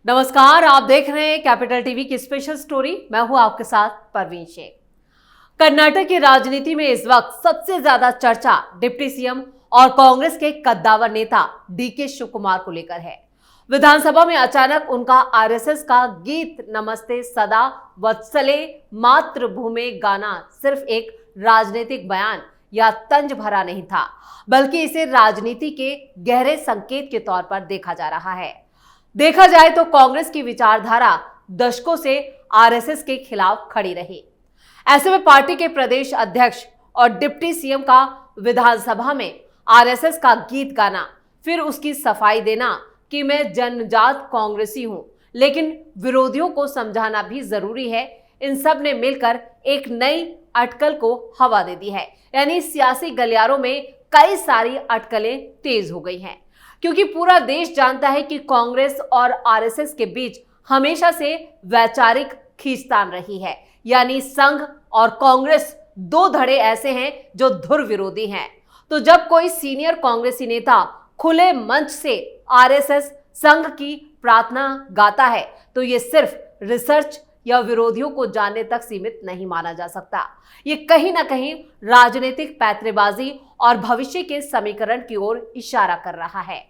नमस्कार, आप देख रहे हैं कैपिटल टीवी की स्पेशल स्टोरी। मैं हूं आपके साथ परवीन शेख। कर्नाटक की राजनीति में इस वक्त सबसे ज्यादा चर्चा डिप्टी सीएम और कांग्रेस के कद्दावर नेता डीके शिव कुमार को लेकर है। विधानसभा में अचानक उनका आरएसएस का गीत नमस्ते सदा वत्सले मातृभूमि गाना सिर्फ एक राजनीतिक बयान या तंज भरा नहीं था, बल्कि इसे राजनीति के गहरे संकेत के तौर पर देखा जा रहा है। देखा जाए तो कांग्रेस की विचारधारा दशकों से आरएसएस के खिलाफ खड़ी रही। ऐसे में पार्टी के प्रदेश अध्यक्ष और डिप्टी सीएम का विधानसभा में आरएसएस का गीत गाना, फिर उसकी सफाई देना कि मैं जनजात कांग्रेसी हूं, लेकिन विरोधियों को समझाना भी जरूरी है, इन सब ने मिलकर एक नई अटकल को हवा दे दी है। यानी सियासी गलियारों में कई सारी अटकलें तेज हो गई हैं, क्योंकि पूरा देश जानता है कि कांग्रेस और आरएसएस के बीच हमेशा से वैचारिक खींचतान रही है। यानी संघ और कांग्रेस दो धड़े ऐसे हैं जो धुर विरोधी हैं। तो जब कोई सीनियर कांग्रेसी नेता खुले मंच से आरएसएस संघ की प्रार्थना गाता है, तो ये सिर्फ रिसर्च या विरोधियों को जानने तक सीमित नहीं माना जा सकता। ये कहीं ना कहीं राजनीतिक पैंतरेबाजी और भविष्य के समीकरण की ओर इशारा कर रहा है।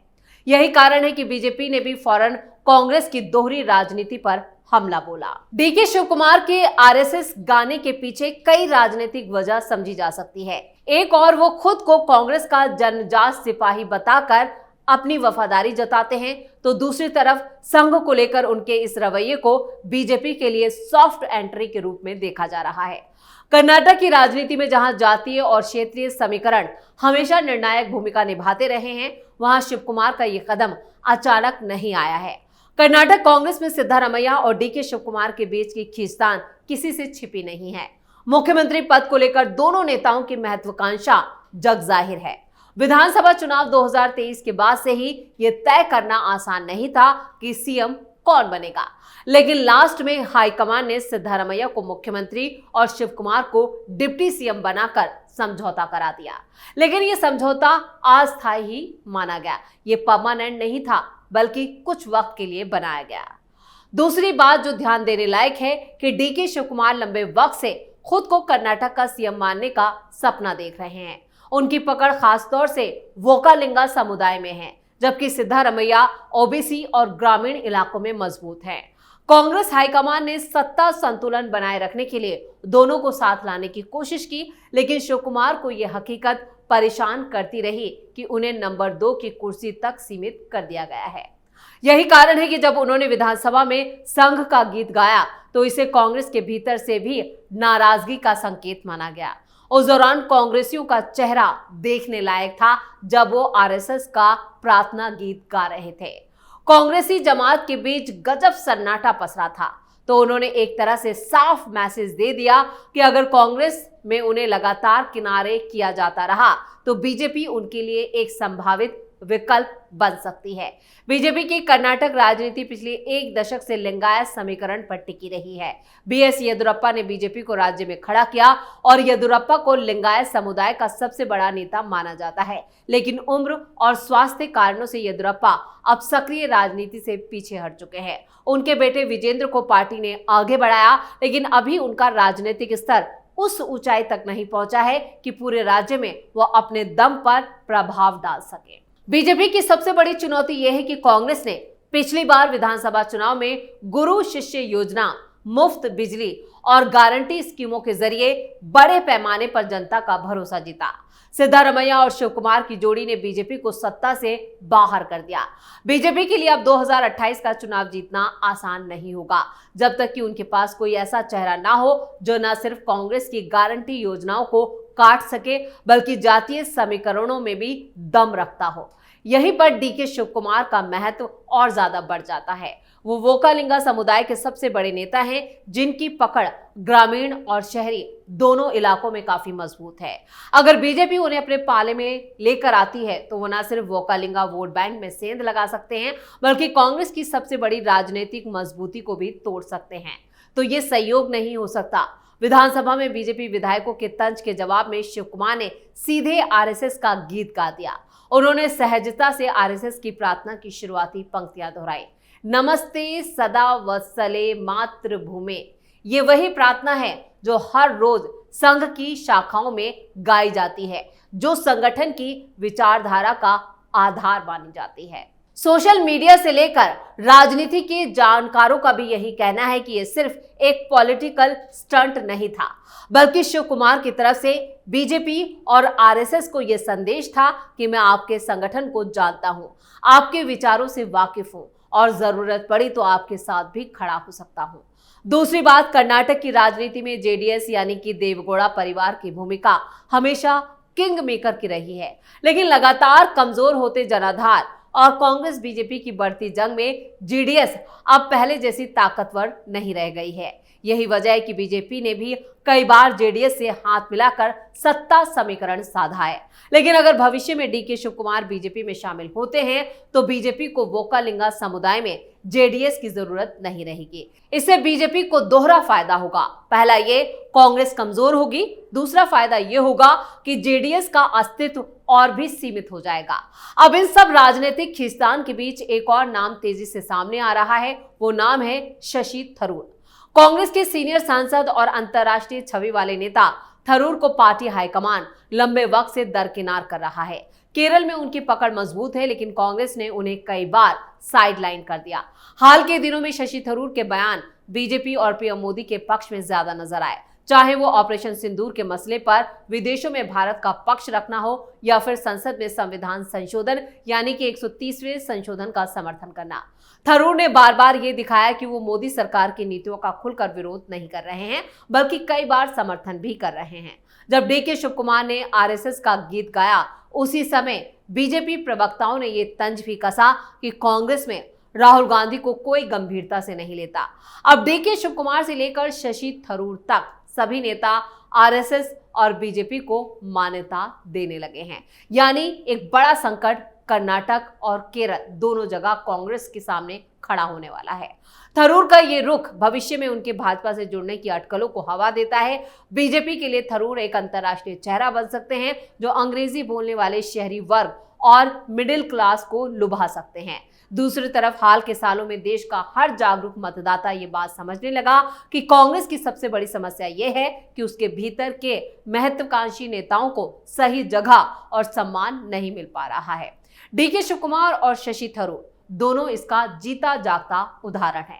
यही कारण है कि बीजेपी ने भी फौरन कांग्रेस की दोहरी राजनीति पर हमला बोला। डीके शिव कुमार के आरएसएस गाने के पीछे कई राजनीतिक वजह समझी जा सकती है। एक और वो खुद को कांग्रेस का जनजात सिपाही बताकर अपनी वफादारी जताते हैं, तो दूसरी तरफ संघ को लेकर उनके इस रवैये को बीजेपी के लिए सॉफ्ट एंट्री के रूप में देखा जा रहा है। कर्नाटक की राजनीति में जहां जातीय और क्षेत्रीय समीकरण हमेशा निर्णायक भूमिका निभाते रहे हैं, वहां शिव कुमार का ये कदम अचानक नहीं आया है। कर्नाटक कांग्रेस में सिद्धारमैया और डीके शिव कुमार के बीच की खींचतान किसी से छिपी नहीं है। मुख्यमंत्री पद को लेकर दोनों नेताओं की महत्वाकांक्षा जग जाहिर है। विधानसभा चुनाव 2023 के बाद से ही यह तय करना आसान नहीं था कि सीएम कौन बनेगा, लेकिन लास्ट में हाईकमान ने सिद्धारमैया को मुख्यमंत्री और शिव कुमार को डिप्टी सीएम बनाकर समझौता करा दिया। लेकिन यह समझौता अस्थायी ही माना गया, ये परमानेंट नहीं था, बल्कि कुछ वक्त के लिए बनाया गया। दूसरी बात जो ध्यान देने लायक है कि डीके शिव कुमार लंबे वक्त से खुद को कर्नाटक का सीएम मानने का सपना देख रहे हैं। उनकी पकड़ खासतौर से वोकालिंगा समुदाय में है, जबकि सिद्धारमैया ओबीसी और ग्रामीण इलाकों में मजबूत है। कांग्रेस हाईकमान ने सत्ता संतुलन बनाए रखने के लिए दोनों को साथ लाने की कोशिश की, लेकिन शिव कुमार को यह हकीकत परेशान करती रही कि उन्हें नंबर 2 की कुर्सी तक सीमित कर दिया गया है। यही कारण है कि जब उन्होंने विधानसभा में संघ का गीत गाया, तो इसे कांग्रेस के भीतर से भी नाराजगी का संकेत माना गया। उस दौरान कांग्रेसियों का चेहरा देखने लायक था जब वो आरएसएस का प्रार्थना गीत गा रहे थे। कांग्रेसी जमात के बीच गजब सन्नाटा पसरा था, तो उन्होंने एक तरह से साफ मैसेज दे दिया कि अगर कांग्रेस में उन्हें लगातार किनारे किया जाता रहा, तो बीजेपी उनके लिए एक संभावित विकल्प बन सकती है। बीजेपी की कर्नाटक राजनीति पिछले एक दशक से लिंगायत समीकरण पर टिकी रही है। बीएस येदुरप्पा ने बीजेपी को राज्य में खड़ा किया और येदुरप्पा को लिंगायत समुदाय का सबसे बड़ा नेता माना जाता है, लेकिन उम्र और स्वास्थ्य कारणों से येदुरप्पा अब सक्रिय राजनीति से पीछे हट चुके हैं। उनके बेटे विजेंद्र को पार्टी ने आगे बढ़ाया, लेकिन अभी उनका राजनीतिक स्तर उस ऊंचाई तक नहीं पहुंचा है कि पूरे राज्य में वह अपने दम पर प्रभाव डाल सके। बीजेपी की सबसे बड़ी चुनौती यह है कि कांग्रेस ने पिछली बार विधानसभा चुनाव में गुरु शिष्य योजना, मुफ्त बिजली और गारंटी स्कीमों के जरिए बड़े पैमाने पर जनता का भरोसा जीता। सिद्धारमैया और शिव कुमार की जोड़ी ने बीजेपी को सत्ता से बाहर कर दिया। बीजेपी के लिए अब 2028 का चुनाव जीतना आसान नहीं होगा, जब तक कि उनके पास कोई ऐसा चेहरा ना हो जो न सिर्फ कांग्रेस की गारंटी योजनाओं को काट सके, बल्कि जातीय समीकरणों में भी दम रखता हो। यहीं पर डीके शिव कुमार का महत्व और ज्यादा बढ़ जाता है। वो वोकालिंगा समुदाय के सबसे बड़े नेता हैं, जिनकी पकड़ ग्रामीण और शहरी दोनों इलाकों में काफी मजबूत है। अगर बीजेपी उन्हें अपने पाले में लेकर आती है, तो वो न सिर्फ वोकालिंगा वोट बैंक में सेंध लगा सकते हैं, बल्कि कांग्रेस की सबसे बड़ी राजनीतिक मजबूती को भी तोड़ सकते हैं। तो ये सहयोग नहीं हो सकता। विधानसभा में बीजेपी विधायकों के तंज के जवाब में शिव कुमार ने सीधे आरएसएस का गीत गा दिया। उन्होंने सहजता से आरएसएस की प्रार्थना की शुरुआती पंक्तियां दोहराई। नमस्ते सदा वत्सले मातृभूमे। ये वही प्रार्थना है जो हर रोज संघ की शाखाओं में गाई जाती है, जो संगठन की विचारधारा का आधार मानी जाती है। सोशल मीडिया से लेकर राजनीति के जानकारों का भी यही कहना है कि यह सिर्फ एक पॉलिटिकल स्टंट नहीं था, बल्कि शिव कुमार की तरफ से बीजेपी और आरएसएस को यह संदेश था कि मैं आपके संगठन को जानता हूं, आपके विचारों से वाकिफ हूं और जरूरत पड़ी तो आपके साथ भी खड़ा हो सकता हूं। दूसरी बात, कर्नाटक की राजनीति में जेडीएस यानी कि देवगौड़ा परिवार की भूमिका हमेशा किंग मेकर की रही है, लेकिन लगातार कमजोर होते जनाधार और कांग्रेस बीजेपी की बढ़ती जंग में जेडीएस अब पहले जैसी ताकतवर नहीं रह गई है। यही वजह है कि बीजेपी ने भी कई बार जेडीएस से हाथ मिलाकर सत्ता समीकरण साधा है। लेकिन अगर भविष्य में डीके शिव कुमार बीजेपी में शामिल होते हैं तो बीजेपी को वोकालिंगा समुदाय में जेडीएस की जरूरत नहीं रहेगी। इससे बीजेपी को दोहरा फायदा होगा। पहला, ये कांग्रेस कमजोर होगी। दूसरा फायदा ये होगा कि जेडीएस का अस्तित्व और भी सीमित हो जाएगा। अब इन सब राजनीतिक खींचतान के बीच एक और नाम तेजी से सामने आ रहा है। वो नाम है शशि थरूर। कांग्रेस के सीनियर सांसद और अंतर्राष्ट्रीय छवि वाले नेता थरूर को पार्टी हाईकमान लंबे वक्त से दरकिनार कर रहा है। केरल में उनकी पकड़ मजबूत है, लेकिन कांग्रेस ने उन्हें कई बार साइडलाइन कर दिया। हाल के दिनों में शशि थरूर के बयान बीजेपी और पीएम मोदी के पक्ष में ज्यादा नजर आए, चाहे वो ऑपरेशन सिंदूर के मसले पर विदेशों में भारत का पक्ष रखना हो या फिर संसद में संविधान संशोधन यानी कि 130वें संशोधन का समर्थन करना। थरूर ने बार बार ये दिखाया कि वो मोदी सरकार की नीतियों का खुलकर विरोध नहीं कर रहे हैं, बल्कि कई बार समर्थन भी कर रहे हैं। जब डीके शिव कुमार ने आरएसएस का गीत गाया, उसी समय बीजेपी प्रवक्ताओं ने ये तंज भी कसा कि कांग्रेस में राहुल गांधी को कोई गंभीरता से नहीं लेता। अब डीके शिव कुमार से लेकर शशि थरूर तक सभी नेता आरएसएस और बीजेपी को मान्यता देने लगे हैं। यानी एक बड़ा संकट कर्नाटक और केरल दोनों जगह कांग्रेस के सामने खड़ा होने वाला है। थरूर का ये रुख भविष्य में उनके भाजपा से जुड़ने की अटकलों को हवा देता है। बीजेपी के लिए थरूर एक अंतर्राष्ट्रीय चेहरा बन सकते हैं, जो अंग्रेजी बोलने वाले शहरी वर्ग और मिडिल क्लास को लुभा सकते हैं। दूसरी तरफ हाल के सालों में देश का हर जागरूक मतदाता ये बात समझने लगा कि कांग्रेस की सबसे बड़ी समस्या ये है कि उसके भीतर के महत्वाकांक्षी नेताओं को सही जगह और सम्मान नहीं मिल पा रहा है। डीके शिव कुमार और शशि थरूर दोनों इसका जीता जागता उदाहरण है।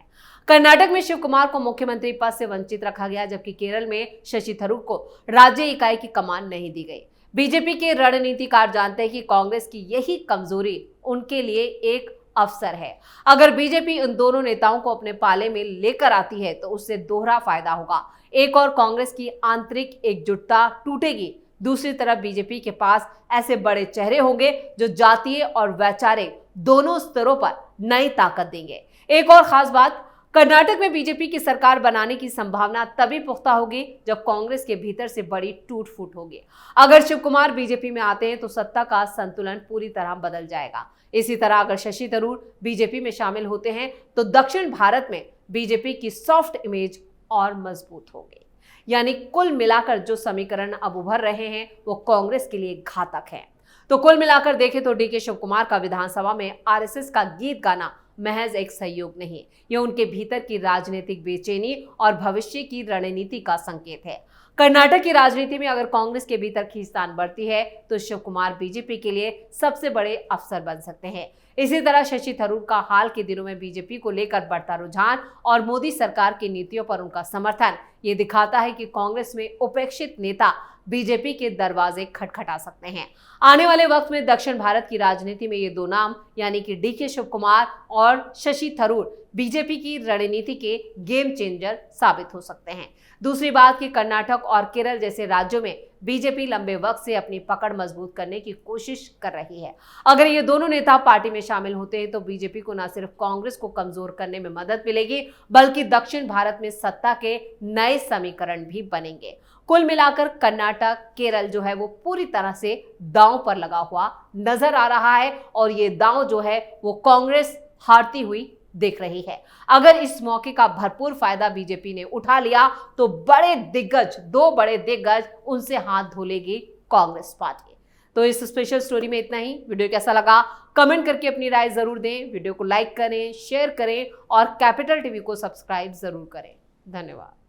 कर्नाटक में शिव कुमार को मुख्यमंत्री पद से वंचित रखा गया, जबकि केरल में शशि थरूर को राज्य इकाई की कमान नहीं दी गई। बीजेपी के रणनीतिकार जानते हैं कि कांग्रेस की यही कमजोरी उनके लिए एक अवसर है। अगर बीजेपी उन दोनों नेताओं को अपने पाले में लेकर आती है तो उससे दोहरा फायदा होगा। एक और कांग्रेस की आंतरिक एकजुटता टूटेगी, दूसरी तरफ बीजेपी के पास ऐसे बड़े चेहरे होंगे जो जातीय और वैचारिक दोनों स्तरों पर नई ताकत देंगे। एक और खास बात, कर्नाटक में बीजेपी की सरकार बनाने की संभावना तभी पुख्ता होगी जब कांग्रेस के भीतर से बड़ी टूट फूट होगी। अगर शिव कुमार बीजेपी में आते हैं तो सत्ता का संतुलन पूरी तरह बदल जाएगा। इसी तरह अगर शशि थरूर बीजेपी में शामिल होते हैं तो दक्षिण भारत में बीजेपी की सॉफ्ट इमेज और मजबूत होगी। यानी कुल मिलाकर जो समीकरण अब उभर रहे हैं वो कांग्रेस के लिए घातक है। तो कुल मिलाकर देखें तो डीके शिव कुमार का विधानसभा में आरएसएस का गीत गाना महज एक सहयोग नहीं, यह उनके भीतर की राजनीतिक बेचैनी और भविष्य की रणनीति का संकेत है। कर्नाटक की राजनीति में अगर कांग्रेस के भीतर खींचतान बढ़ती है तो शिव कुमार बीजेपी के लिए सबसे बड़े अफसर बन सकते हैं। इसी तरह शशि थरूर का हाल के दिनों में बीजेपी को लेकर बढ़ता रुझान और मोदी सरकार की नीतियों पर उनका समर्थन ये दिखाता है कि कांग्रेस में उपेक्षित नेता बीजेपी के दरवाजे खटखटा सकते हैं। आने वाले वक्त में दक्षिण भारत की राजनीति में ये दो नाम यानी कि डीके शिव कुमार और शशि थरूर बीजेपी की रणनीति के गेम चेंजर साबित हो सकते हैं। दूसरी बात कि कर्नाटक और केरल जैसे राज्यों में बीजेपी लंबे वक्त से अपनी पकड़ मजबूत करने की कोशिश कर रही है। अगर ये दोनों नेता पार्टी में शामिल होते हैं तो बीजेपी को न सिर्फ कांग्रेस को कमजोर करने में मदद मिलेगी बल्कि दक्षिण भारत में सत्ता के नए समीकरण भी बनेंगे। कुल मिलाकर कर्नाटक केरल जो है वो पूरी तरह से दांव पर लगा हुआ नजर आ रहा है और ये दांव जो है वो कांग्रेस हारती हुई देख रही है। अगर इस मौके का भरपूर फायदा बीजेपी ने उठा लिया तो दो बड़े दिग्गज उनसे हाथ धो लेगी कांग्रेस पार्टी। तो इस स्पेशल स्टोरी में इतना ही। वीडियो कैसा लगा कमेंट करके अपनी राय जरूर दें। वीडियो को लाइक करें, शेयर करें और कैपिटल टीवी को सब्सक्राइब जरूर करें। धन्यवाद।